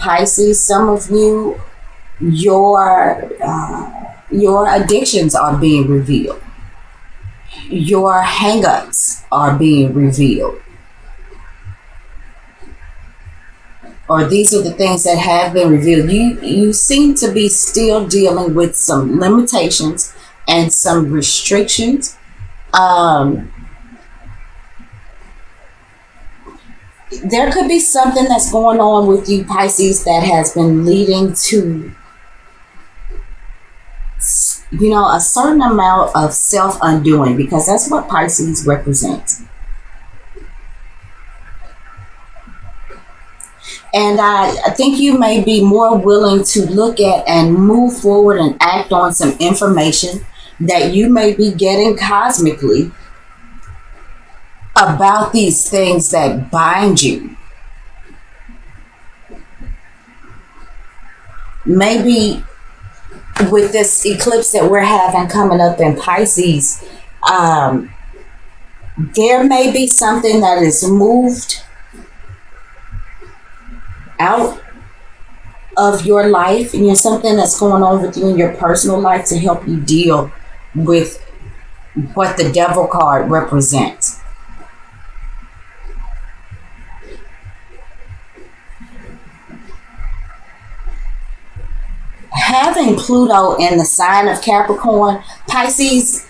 Pisces, some of you, your addictions are being revealed. Your hangups are being revealed. Or these are the things that have been revealed. You seem to be still dealing with some limitations and some restrictions. There could be something that's going on with you, Pisces, that has been leading to, a certain amount of self-undoing, because that's what Pisces represents. And I think you may be more willing to look at and move forward and act on some information that you may be getting cosmically about these things that bind you. Maybe with this eclipse that we're having coming up in Pisces, there may be something that is moved out of your life, and something that's going on with you in your personal life to help you deal with what the devil card represents. Having Pluto in the sign of Capricorn, Pisces,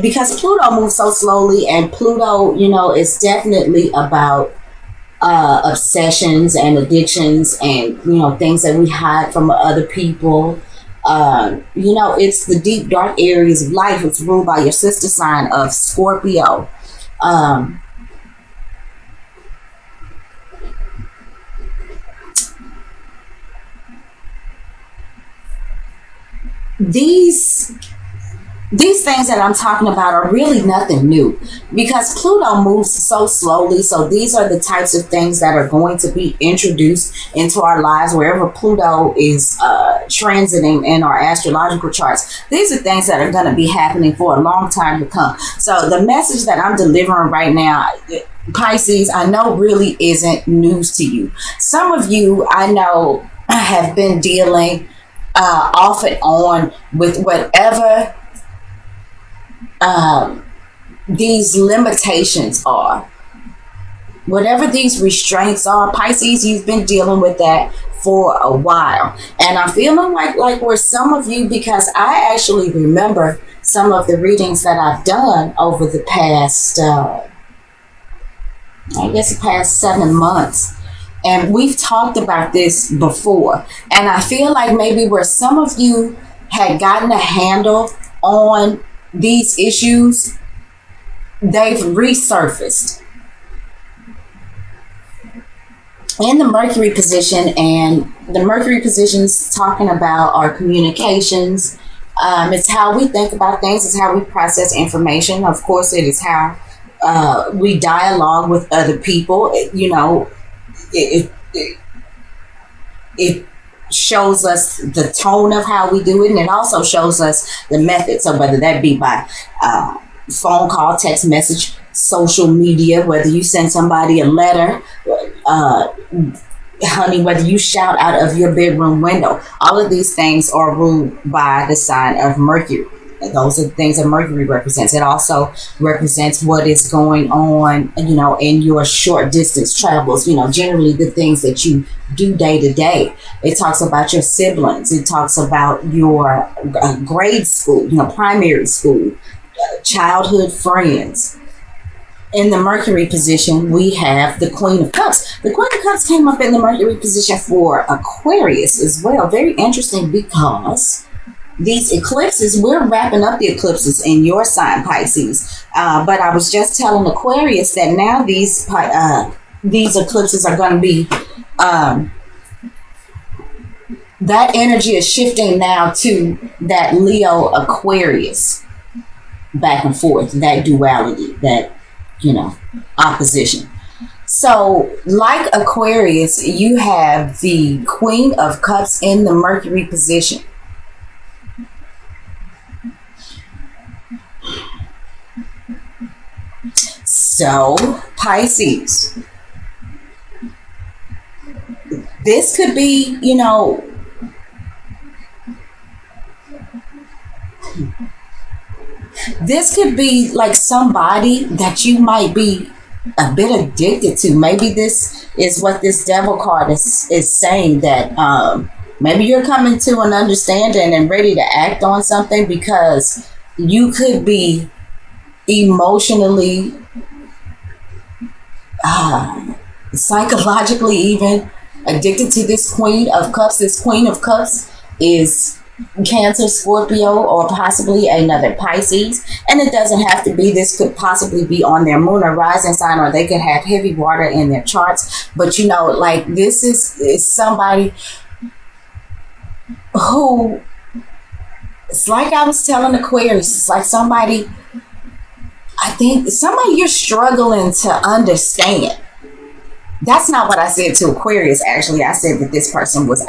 because Pluto moves so slowly, and Pluto, is definitely about obsessions and addictions and, things that we hide from other people. It's the deep, dark areas of life. It's ruled by your sister sign of Scorpio. These things that I'm talking about are really nothing new, because Pluto moves so slowly. So these are the types of things that are going to be introduced into our lives wherever Pluto is transiting in our astrological charts. These are things that are going to be happening for a long time to come. So the message that I'm delivering right now, Pisces, I know really isn't news to you. Some of you, I know, have been dealing off and on with whatever these limitations are. Whatever these restraints are, Pisces, you've been dealing with that for a while. And I'm feeling like where some of you, because I actually remember some of the readings that I've done over the past, the past 7 months. And we've talked about this before. And I feel like maybe where some of you had gotten a handle on these issues, they've resurfaced. In the Mercury position, and the Mercury position is talking about our communications. It's how we think about things. It's how we process information. Of course, it is how we dialogue with other people. It shows us the tone of how we do it, and it also shows us the method. So whether that be by phone call, text message, social media, whether you send somebody a letter, honey, whether you shout out of your bedroom window, all of these things are ruled by the sign of Mercury. Those are the things that Mercury represents. It also represents what is going on, in your short distance travels, generally the things that you do day to day. It talks about your siblings. It talks about your grade school, primary school, childhood friends. In the Mercury position, we have the Queen of Cups. The Queen of Cups came up in the Mercury position for Aquarius as well. Very interesting, because these eclipses, we're wrapping up the eclipses in your sign, Pisces. But I was just telling Aquarius that now these eclipses are going to be, that energy is shifting now to that Leo Aquarius back and forth, that duality, that, opposition. So like Aquarius, you have the Queen of Cups in the Mercury position. So, Pisces, This could be, this could be like somebody that you might be a bit addicted to. Maybe this is what this devil card is saying, that maybe you're coming to an understanding and ready to act on something, because you could be emotionally, psychologically even addicted to this Queen of Cups. This Queen of Cups is Cancer, Scorpio, or possibly another Pisces. And it doesn't have to be. This could possibly be on their moon or rising sign, or they could have heavy water in their charts. But like, this is somebody who, it's like I was telling Aquarius, it's like somebody, I think somebody you're struggling to understand. That's not what I said to Aquarius, actually. I said that this person was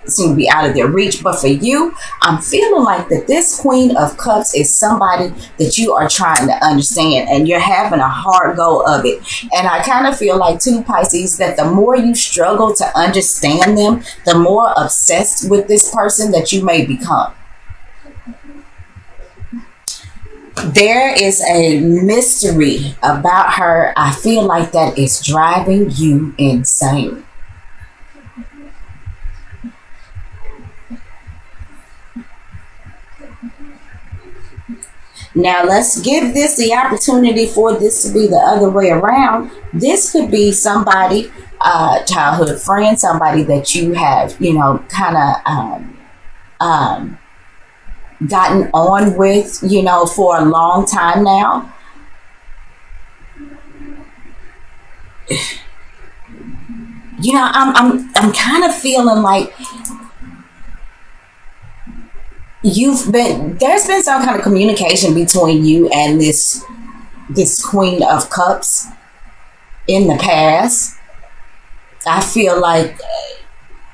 seem to be out of their reach. But for you, I'm feeling like that this Queen of Cups is somebody that you are trying to understand, and you're having a hard go of it. And I kind of feel like, too, Pisces, that the more you struggle to understand them, the more obsessed with this person that you may become. There is a mystery about her. I feel like that is driving you insane. Now, let's give this the opportunity for this to be the other way around. This could be somebody, childhood friend, somebody that you have, kind of gotten on with, for a long time now. I'm kind of feeling like there's been some kind of communication between you and this Queen of Cups in the past. I feel like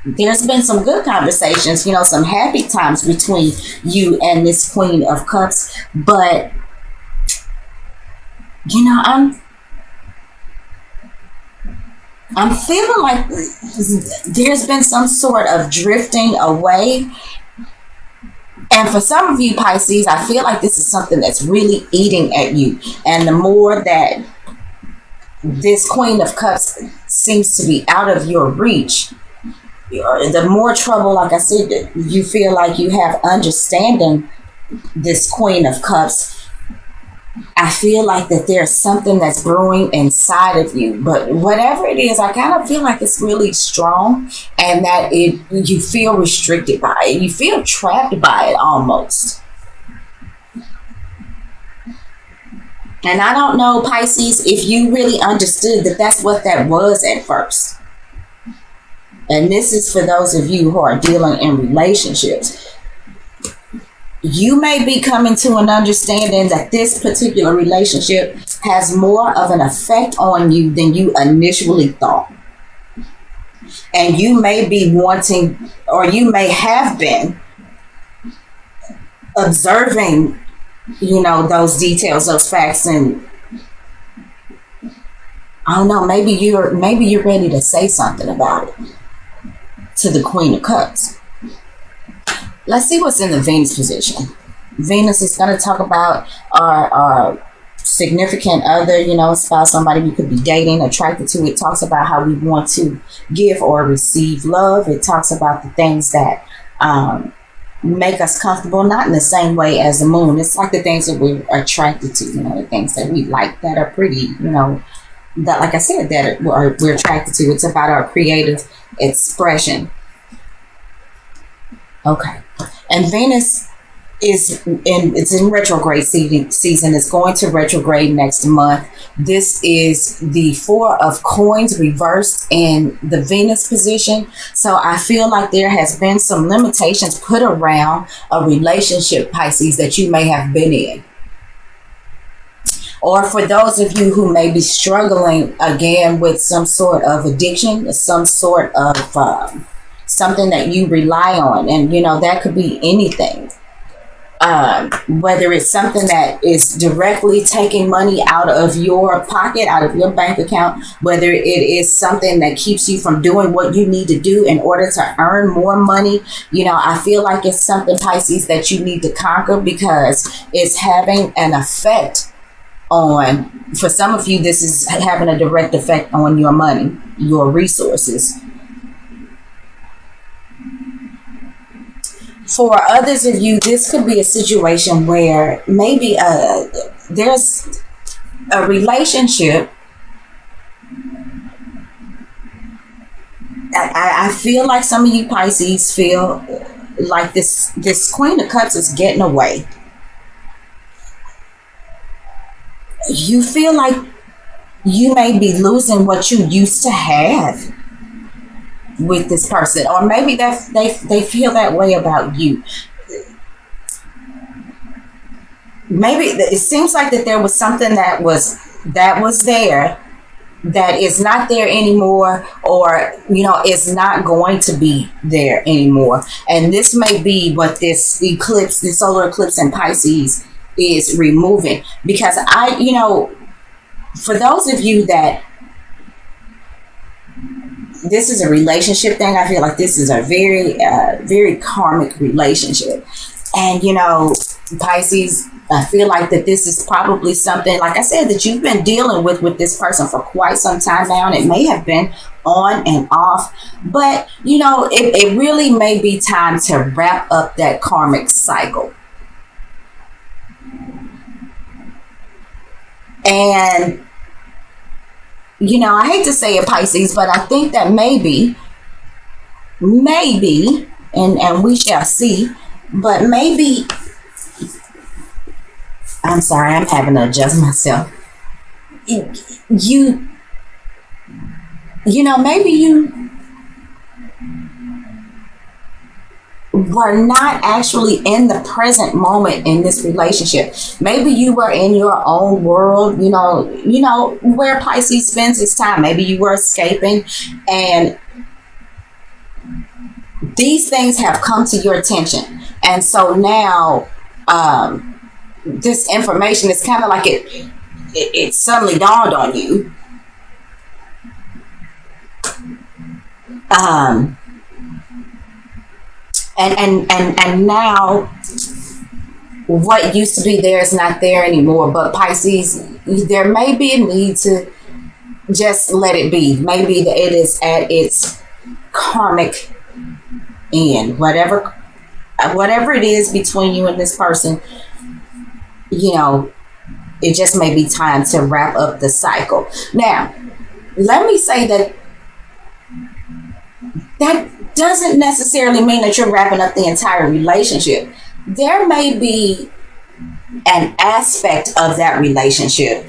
there's been some good conversations, some happy times between you and this Queen of Cups. But, I'm feeling like there's been some sort of drifting away. And for some of you, Pisces, I feel like this is something that's really eating at you. And the more that this Queen of Cups seems to be out of your reach, the more trouble, like I said, you feel like you have understanding this Queen of Cups. I feel like that there's something that's brewing inside of you. But whatever it is, I kind of feel like it's really strong, and that you feel restricted by it. You feel trapped by it almost. And I don't know, Pisces, if you really understood that that's what that was at first. And this is for those of you who are dealing in relationships. You may be coming to an understanding that this particular relationship has more of an effect on you than you initially thought. And you may be wanting, or you may have been observing, those details, those facts, and I don't know, maybe you're ready to say something about it to the Queen of Cups. Let's see what's in the Venus position. Venus is going to talk about our significant other, spouse, somebody we could be dating, attracted to. It talks about how we want to give or receive love. It talks about the things that make us comfortable, not in the same way as the moon. It's like the things that we're attracted to, the things that we like that are pretty, that, like I said, that we're attracted to. It's about our creative expression. Okay. And Venus it's in retrograde season. It's going to retrograde next month. This is the Four of Coins reversed in the Venus position. So I feel like there has been some limitations put around a relationship, Pisces, that you may have been in. Or for those of you who may be struggling again with some sort of addiction, some sort of something that you rely on. And, that could be anything. Whether it's something that is directly taking money out of your pocket, out of your bank account, whether it is something that keeps you from doing what you need to do in order to earn more money. I feel like it's something, Pisces, that you need to conquer, because it's having an effect on, for some of you, this is having a direct effect on your money, your resources. For others of you, this could be a situation where maybe there's a relationship. I feel like some of you Pisces feel like this Queen of Cups is getting away. You feel like you may be losing what you used to have with this person, or maybe that they feel that way about you. Maybe it seems like that there was something that was there that is not there anymore, or is not going to be there anymore. And this may be what this eclipse, this solar eclipse in Pisces, is removing. Because for those of you that this is a relationship thing, I feel like this is a very, very karmic relationship. And, Pisces, I feel like that this is probably something, like I said, that you've been dealing with this person for quite some time now. And it may have been on and off. But, it really may be time to wrap up that karmic cycle. And I hate to say it, Pisces, but I think that maybe, and we shall see, but maybe, I'm sorry, I'm having to adjust myself. Maybe you were not actually in the present moment in this relationship. Maybe you were in your own world, where Pisces spends his time. Maybe you were escaping, and these things have come to your attention. And so now, this information is kind of like it suddenly dawned on you. And now what used to be there is not there anymore. But Pisces, there may be a need to just let it be. Maybe it is at its karmic end. Whatever it is between you and this person, it just may be time to wrap up the cycle. Now, let me say that doesn't necessarily mean that you're wrapping up the entire relationship. There may be an aspect of that relationship,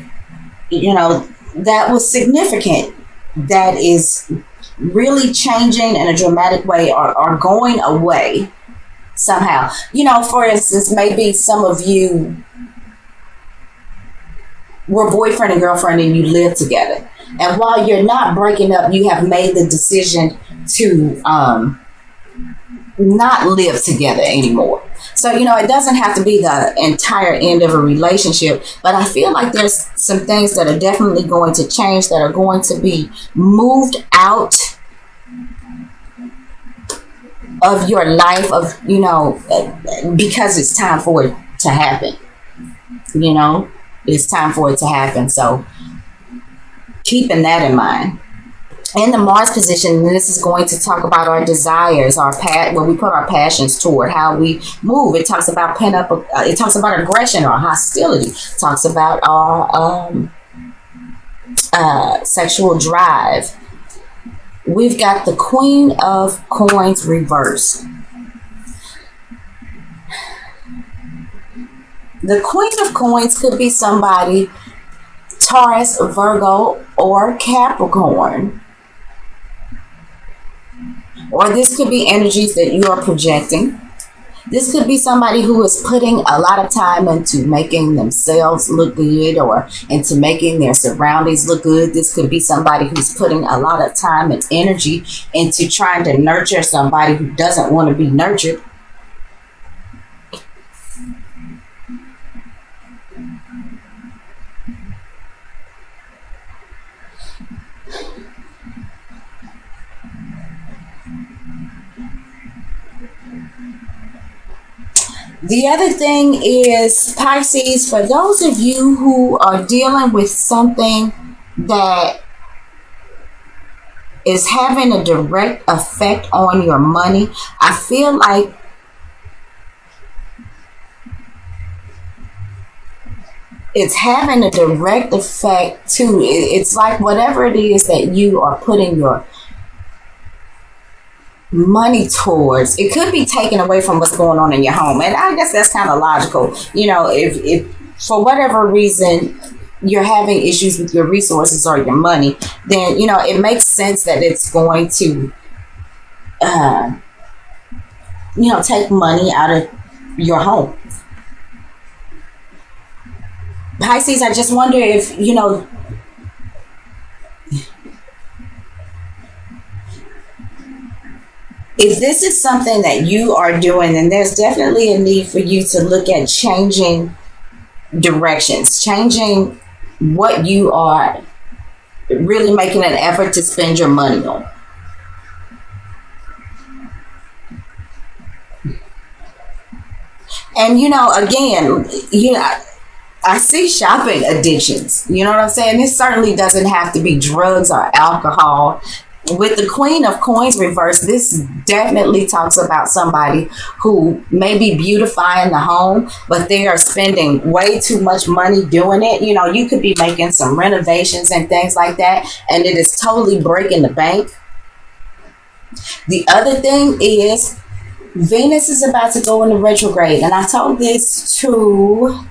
that was significant, that is really changing in a dramatic way, or going away somehow. For instance, maybe some of you were boyfriend and girlfriend and you live together. And while you're not breaking up, you have made the decision to not live together anymore. So, it doesn't have to be the entire end of a relationship, but I feel like there's some things that are definitely going to change, that are going to be moved out of your life, because it's time for it to happen. It's time for it to happen. So keeping that in mind. In the Mars position, this is going to talk about our desires, where we put our passions toward, how we move. It talks about it talks about aggression or hostility. It talks about our sexual drive. We've got the Queen of Coins reversed. The Queen of Coins could be somebody, Taurus, Virgo, or Capricorn. Or this could be energies that you are projecting. This could be somebody who is putting a lot of time into making themselves look good, or into making their surroundings look good. This could be somebody who's putting a lot of time and energy into trying to nurture somebody who doesn't want to be nurtured. The other thing is, Pisces, for those of you who are dealing with something that is having a direct effect on your money, I feel like it's having a direct effect too. It's like whatever it is that you are putting your money towards, it could be taken away from what's going on in your home. And I guess that's kind of logical. If for whatever reason you're having issues with your resources or your money, then it makes sense that it's going to take money out of your home. Pisces, I just wonder if this is something that you are doing, then there's definitely a need for you to look at changing directions, changing what you are really making an effort to spend your money on. And again, I see shopping addictions. You know what I'm saying? This certainly doesn't have to be drugs or alcohol. With the Queen of Coins reverse, this definitely talks about somebody who may be beautifying the home, but they are spending way too much money doing it. You could be making some renovations and things like that, and it is totally breaking the bank. The other thing is, Venus is about to go into retrograde, and I told this to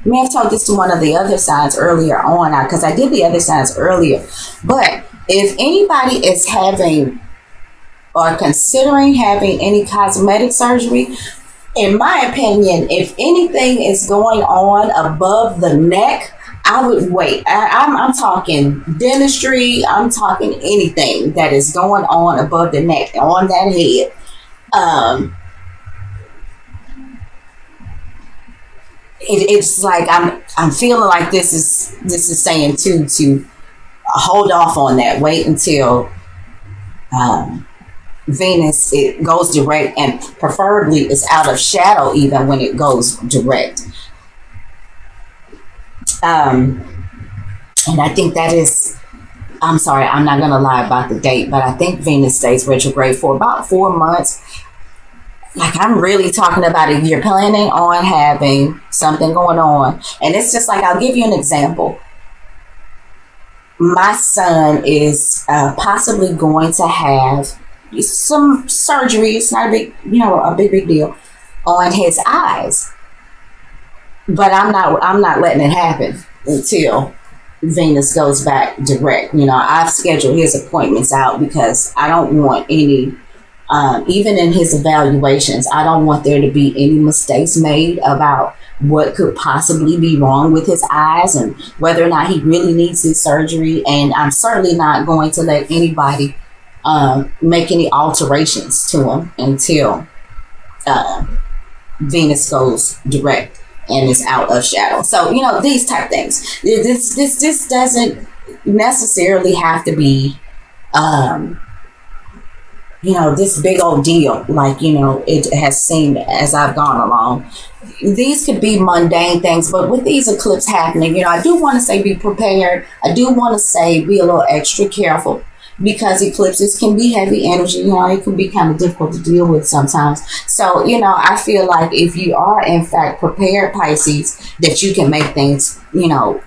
may have told this to one of the other signs earlier on, because I did the other signs earlier. But if anybody is having or considering having any cosmetic surgery, in my opinion, if anything is going on above the neck, I would wait. I'm talking dentistry. I'm talking anything that is going on above the neck, on that head. It's like I'm feeling like this is saying to hold off on that. Wait until Venus it goes direct, and preferably it's out of shadow even when it goes direct. And I think that is. I'm sorry, I'm not gonna lie about the date, but I think Venus stays retrograde for about 4 months. Like, I'm really talking about it. You're planning on having something going on. And it's just like, I'll give you an example. My son is possibly going to have some surgery. It's not a big deal on his eyes. But I'm not letting it happen until Venus goes back direct. I've scheduled his appointments out because I don't want any even in his evaluations, I don't want there to be any mistakes made about what could possibly be wrong with his eyes and whether or not he really needs his surgery. And I'm certainly not going to let anybody make any alterations to him until Venus goes direct and is out of shadow. So, these type things. This doesn't necessarily have to be this big old deal, like, it has seemed as I've gone along. These could be mundane things, but with these eclipses happening, I do want to say be prepared. I do want to say be a little extra careful because eclipses can be heavy energy. It can be kind of difficult to deal with sometimes. So, I feel like if you are in fact prepared, Pisces, that you can make things, a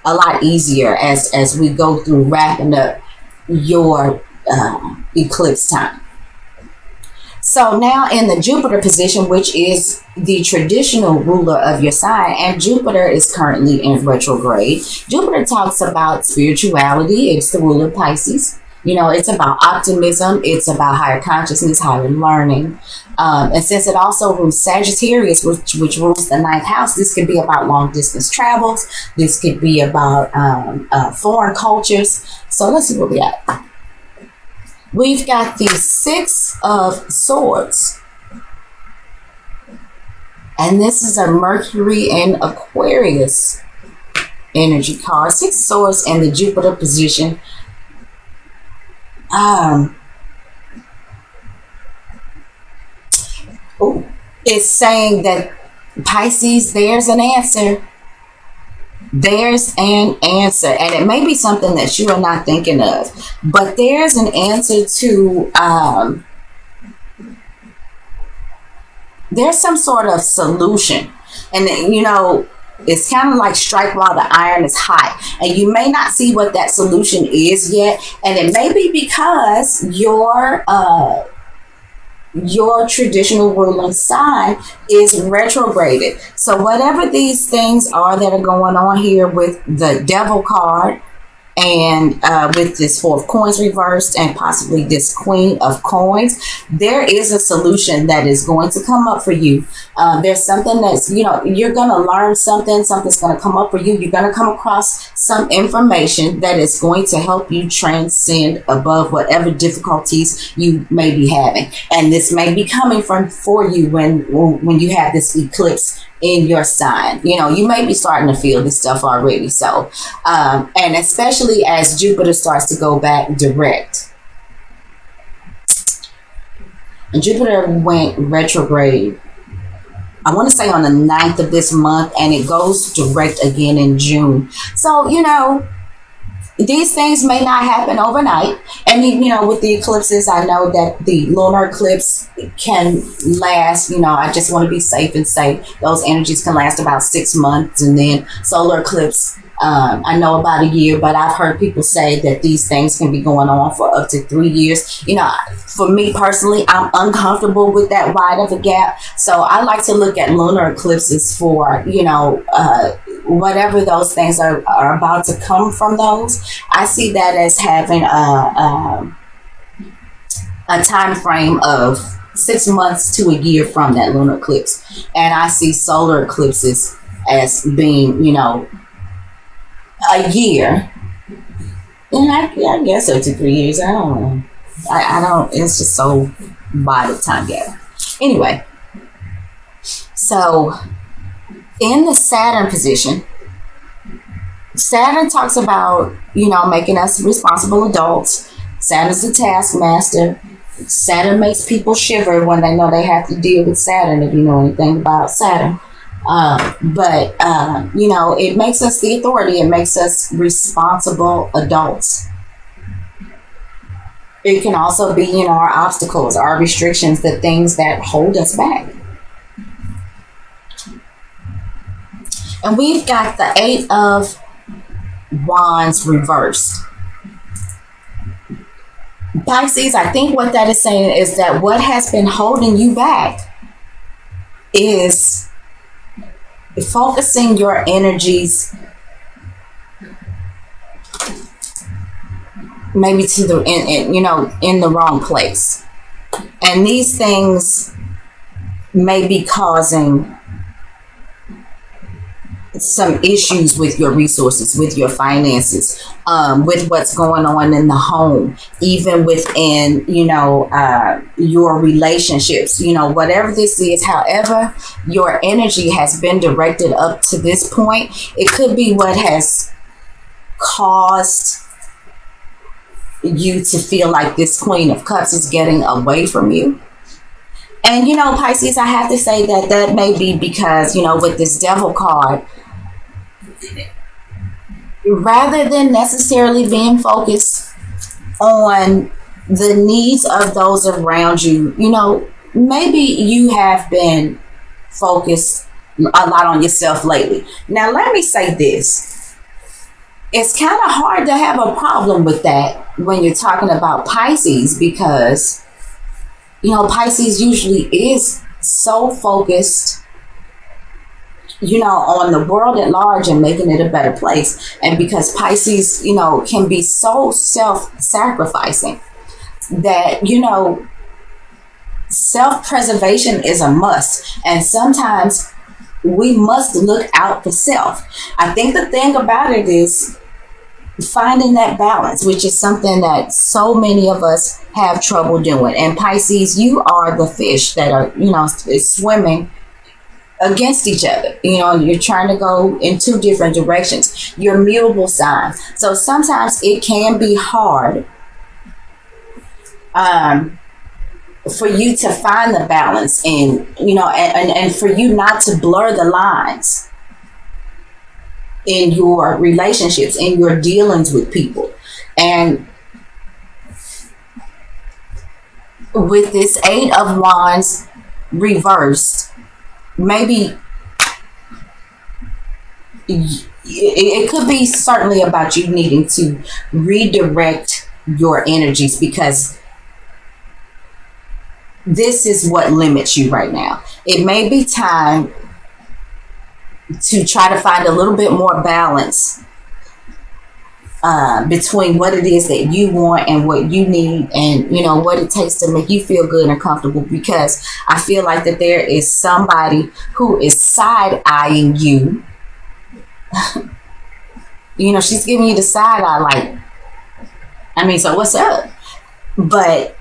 lot easier as we go through wrapping up your eclipse time. So now in the Jupiter position, which is the traditional ruler of your sign, and Jupiter is currently in retrograde. Jupiter talks about spirituality. It's the ruler of Pisces. It's about optimism. It's about higher consciousness, higher learning. And since it also rules Sagittarius, which rules the ninth house, this could be about long distance travels. This could be about foreign cultures. So let's see what we got. We've got the Six of Swords. And this is a Mercury and Aquarius energy card. Six of Swords in the Jupiter position. It's saying that Pisces, there's an answer. There's an answer, and it may be something that you are not thinking of, but there's an answer to there's some sort of solution. And it's kind of like strike while the iron is hot, and you may not see what that solution is yet, and it may be because your traditional ruling sign is retrograded. So whatever these things are that are going on here with the devil card, and with this four of coins reversed, and possibly this queen of coins, there is a solution that is going to come up for you. There's something that's, you're going to learn something's going to come up for you. You're going to come across some information that is going to help you transcend above whatever difficulties you may be having. And this may be coming for you when you have this eclipse in your sign. You may be starting to feel this stuff already. So, and especially as Jupiter starts to go back direct. And Jupiter went retrograde, I want to say on the 9th of this month, and it goes direct again in June. So, these things may not happen overnight. And, with the eclipses, I know that the lunar eclipse can last, I just want to be safe and say those energies can last about 6 months. And then solar eclipse, I know about a year, but I've heard people say that these things can be going on for up to 3 years. For me personally, I'm uncomfortable with that wide of a gap. So I like to look at lunar eclipses for, whatever those things are about to come from those. I see that as having a time frame of 6 months to a year from that lunar eclipse. And I see solar eclipses as being, a year. And I guess up to 3 years. I don't know. I don't, it's just so wide a time gap. Anyway, so in the Saturn position, Saturn talks about, making us responsible adults. Saturn's the taskmaster. Saturn makes people shiver when they know they have to deal with Saturn, if you know anything about Saturn. But it makes us the authority. It makes us responsible adults. It can also be, our obstacles, our restrictions, the things that hold us back. And we've got the 8 of Wands reversed. Pisces, I think what that is saying is that what has been holding you back is focusing your energies maybe to the in the wrong place. And these things may be causing some issues with your resources, with your finances, with what's going on in the home, even within, your relationships, whatever this is, however your energy has been directed up to this point, it could be what has caused you to feel like this Queen of Cups is getting away from you. And, Pisces, I have to say that may be because, with this Devil card, rather than necessarily being focused on the needs of those around you, maybe you have been focused a lot on yourself lately. Now, let me say this. It's kind of hard to have a problem with that when you're talking about Pisces, because, Pisces usually is so focused, on the world at large and making it a better place. And because Pisces, can be so self-sacrificing that, self-preservation is a must. And sometimes we must look out for self. I think the thing about it is finding that balance, which is something that so many of us have trouble doing. And Pisces, you are the fish that are, swimming against each other. You're trying to go in two different directions. You're mutable signs. So sometimes it can be hard for you to find the balance, and and for you not to blur the lines in your relationships, in your dealings with people. And with this Eight of Wands reversed, maybe it could be certainly about you needing to redirect your energies, because this is what limits you right now. It may be time to try to find a little bit more balance between what it is that you want and what you need, and what it takes to make you feel good and comfortable. Because I feel like that there is somebody who is side-eyeing you. She's giving you the side eye, like, so what's up? But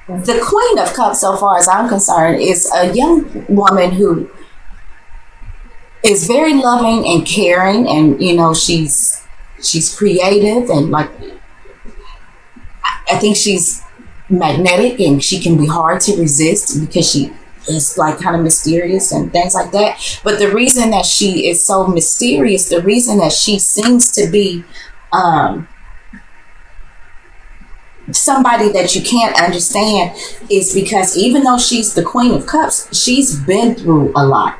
the Queen of Cups, so far as I'm concerned, is a young woman who is very loving and caring, and she's creative, and like, I think she's magnetic, and she can be hard to resist because she is like kind of mysterious and things like that. But the reason that she is so mysterious, the reason that she seems to be somebody that you can't understand, is because even though she's the Queen of Cups, she's been through a lot,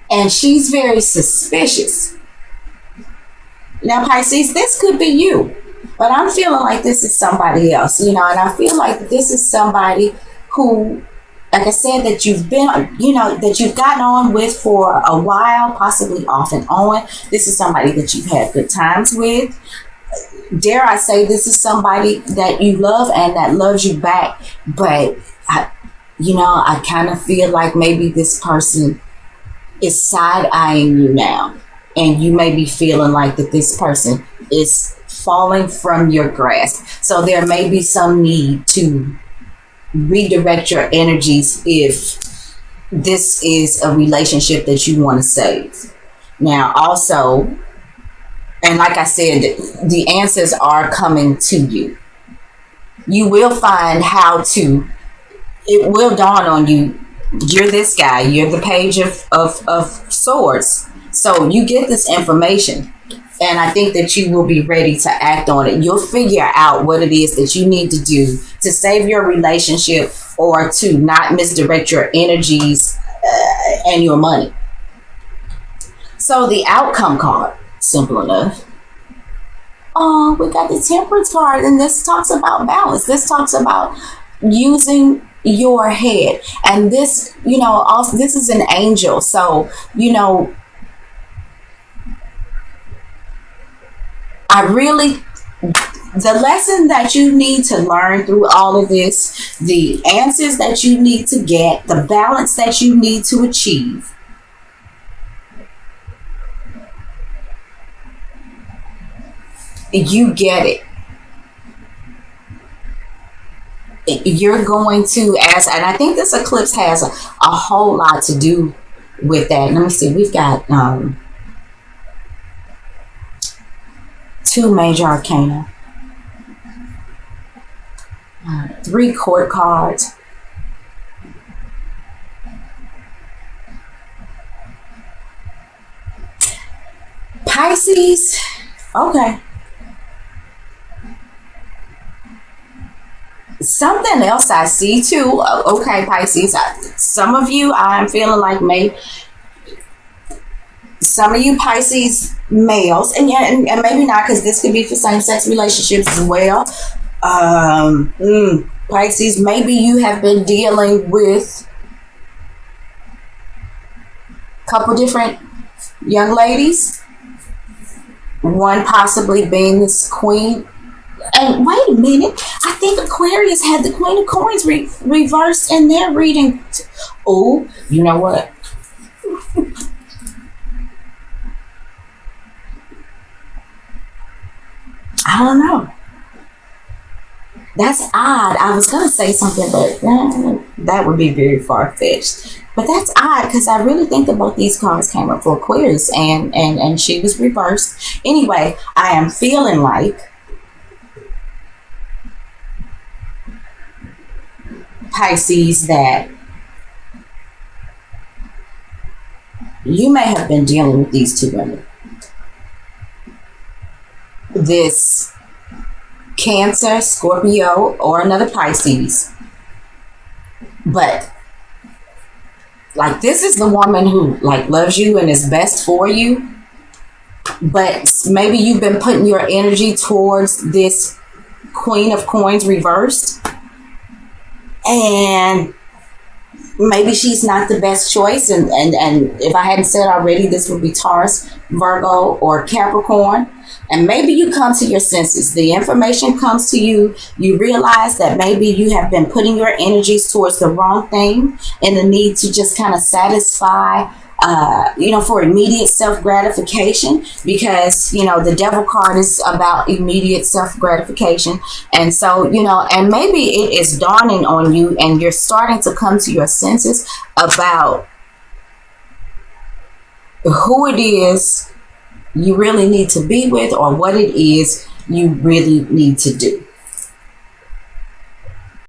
and she's very suspicious. Now, Pisces, this could be you, but I'm feeling like this is somebody else, and I feel like this is somebody who, like I said, that you've been, that you've gotten on with for a while, possibly off and on. This is somebody that you've had good times with. Dare I say, this is somebody that you love and that loves you back. But I kind of feel like maybe this person is side-eyeing you now, and you may be feeling like that this person is falling from your grasp. So there may be some need to redirect your energies if this is a relationship that you want to save. Now, also, and like I said, the answers are coming to you. You will find how to, it will dawn on you, you're this guy, you're the Page of Swords. So you get this information, and I think that you will be ready to act on it. You'll figure out what it is that you need to do to save your relationship, or to not misdirect your energies and your money. So the outcome card, simple enough. Oh, we got the Temperance card, and this talks about balance. This talks about using your head. And this, also, this is an angel. So, the lesson that you need to learn through all of this, the answers that you need to get, the balance that you need to achieve, you get it. You're going to, and I think this eclipse has a whole lot to do with that. Let me see, we've got 2 major arcana, 3 court cards, Pisces. Okay. Something else I see too. Okay, Pisces. Some of you, I'm feeling like some of you Pisces males, and maybe not, because this could be for same-sex relationships as well. Pisces, maybe you have been dealing with a couple different young ladies. One possibly being this Queen. And wait a minute, I think Aquarius had the Queen of Coins reversed in their reading. Oh, you know what? I don't know. That's odd. I was going to say something, but that would be very far-fetched. But that's odd, because I really think that both these cards came up for Aquarius, and she was reversed. Anyway, I am feeling like Pisces, that you may have been dealing with these two women. This Cancer, Scorpio, or another Pisces. But like, this is the woman who like loves you and is best for you. But maybe you've been putting your energy towards this Queen of Coins reversed. And maybe she's not the best choice. And if I hadn't said already, this would be Taurus, Virgo, or Capricorn. And maybe you come to your senses. The information comes to you. You realize that maybe you have been putting your energies towards the wrong thing, and the need to just kind of satisfy, for immediate self-gratification, because, the devil card is about immediate self-gratification. And so, and maybe it is dawning on you and you're starting to come to your senses about who it is you really need to be with, or what it is you really need to do.